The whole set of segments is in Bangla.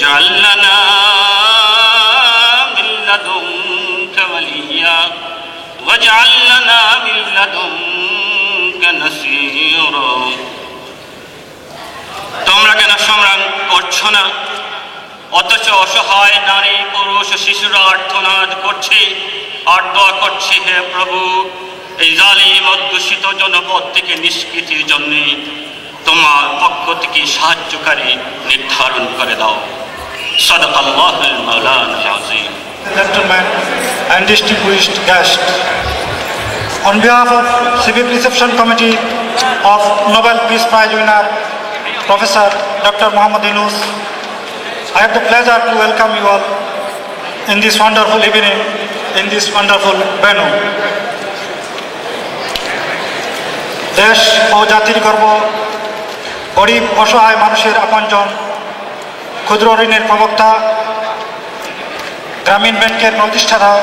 واجعل لنا من لدنك وليا واجعل لنا من لدنك نصيرا তোমরা কেন সংগ্রাম করছো না অথচ অসহায় নারী পুরুষ শিশুরা আর্তনাদ করছে আর দোয়া করছে হে প্রভু এই জালিম অধ্যুষিত জনপদ থেকে নিষ্কৃতির জন্য তোমার পক্ষ থেকে সাহায্যকারী নির্ধারণ করে দাও সাদাকাল্লাহুল মাওলানাল আযীম Gentlemen and distinguished guests, on behalf of Civic Reception Committee of Nobel Peace Prize winner Professor Dr. Muhammad Yunus, I have the pleasure to welcome you all in this wonderful evening, in this wonderful venue. দেশ ও জাতির গর্ব, গরিব অসহায় মানুষের আপনজন, ক্ষুদ্র ঋণের প্রবক্তা, গ্রামীণ ব্যাংকের প্রতিষ্ঠাতা,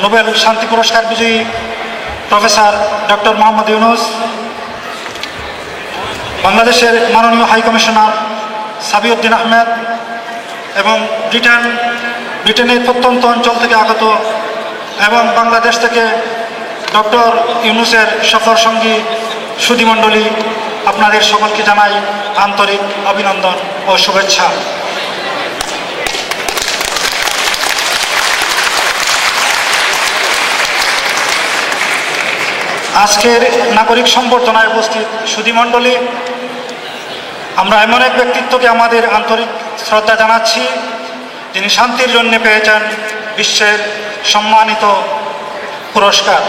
নোবেল শান্তি পুরস্কার বিজয়ী প্রফেসর ডক্টর মোহাম্মদ ইউনুস, বাংলাদেশের মাননীয় হাই কমিশনার সাবিউদ্দিন আহমেদ এবং ব্রিটেনের প্রত্যন্ত অঞ্চল থেকে আগত এবং বাংলাদেশ থেকে ডক্টর ইউনুসের সফর সঙ্গী সুধীমণ্ডলী, আপনাদের সকলকে জানাই আন্তরিক অভিনন্দন ও শুভেচ্ছা। আজকের নাগরিক সম্বর্ধনায় উপস্থিত সুধীমণ্ডলী, আমরা এমন এক ব্যক্তিত্বকে আমাদের আন্তরিক শ্রদ্ধা জানাচ্ছি যিনি শান্তির জন্য পেয়েছেন বিশ্বের সম্মানিত পুরস্কার।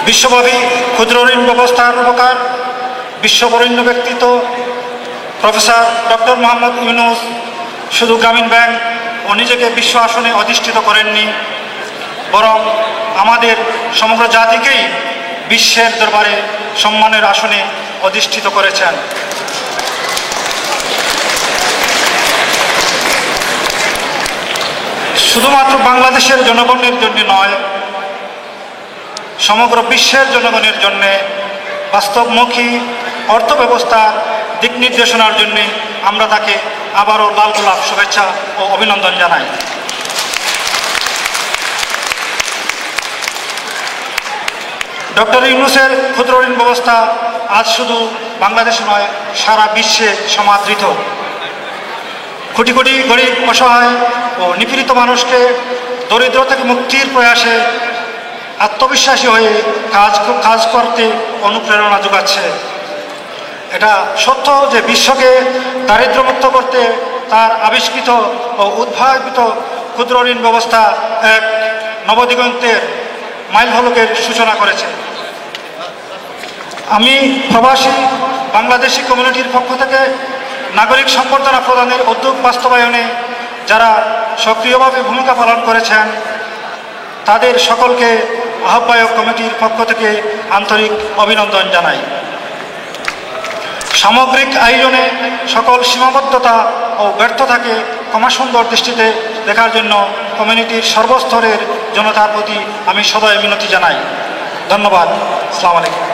বিশ্বব্যাপী ক্ষুদ্র ঋণ ব্যবস্থার রূপকার, বিশ্ববরেণ্য ব্যক্তিত্ব প্রফেসর ডক্টর মোহাম্মদ ইউনুস শুধু গ্রামীণ ব্যাংক ও নিজেকে বিশ্ব আসনে অধিষ্ঠিত করেননি, বরং আমাদের সমগ্র জাতিকেই বিশ্বের দরবারে সম্মানের আসনে অধিষ্ঠিত করেছেন। শুধুমাত্র বাংলাদেশের জনগণের জন্য নয়, সমগ্র বিশ্বের জনগণের জন্য বাস্তবমুখী অর্থব্যবস্থার দিক নির্দেশনার জন্য আমরা তাকে আবারও লাল গোলাপ শুভেচ্ছা ও অভিনন্দন জানাই। ডক্টর ইউনুসের ক্ষুদ্র ঋণ ব্যবস্থা আজ শুধু বাংলাদেশে নয়, সারা বিশ্বে সমাদৃত। কোটি কোটি গরিব অসহায় ও নিপীড়িত মানুষকে দরিদ্র থেকে মুক্তির প্রয়াসে আত্মবিশ্বাসী হয়ে কাজ করতে অনুপ্রেরণা যোগাচ্ছে। এটা সত্য যে বিশ্বকে দারিদ্র্যমুক্ত করতে তার আবিষ্কৃত ও উদ্ভাবিত ক্ষুদ্র ঋণ ব্যবস্থা এক নবদিগন্তের মাইলফলকের সূচনা করেছে। আমি প্রবাসী বাংলাদেশি কমিউনিটির পক্ষ থেকে নাগরিক সম্বর্ধনা প্রদানের উদ্যোগ বাস্তবায়নে যারা সক্রিয়ভাবে ভূমিকা পালন করেছেন তাদের সকলকে আহ্বায়ক কমিটির পক্ষ থেকে আন্তরিক অভিনন্দন জানাই। সামগ্রিক আয়োজনে সকল সীমাবদ্ধতা ও ব্যর্থতাকে ক্ষমাসুন্দর দৃষ্টিতে দেখার জন্য কমিউনিটির সর্বস্তরের জনতার প্রতি আমি সদয় মিনতি জানাই। ধন্যবাদ। আসসালামু আলাইকুম।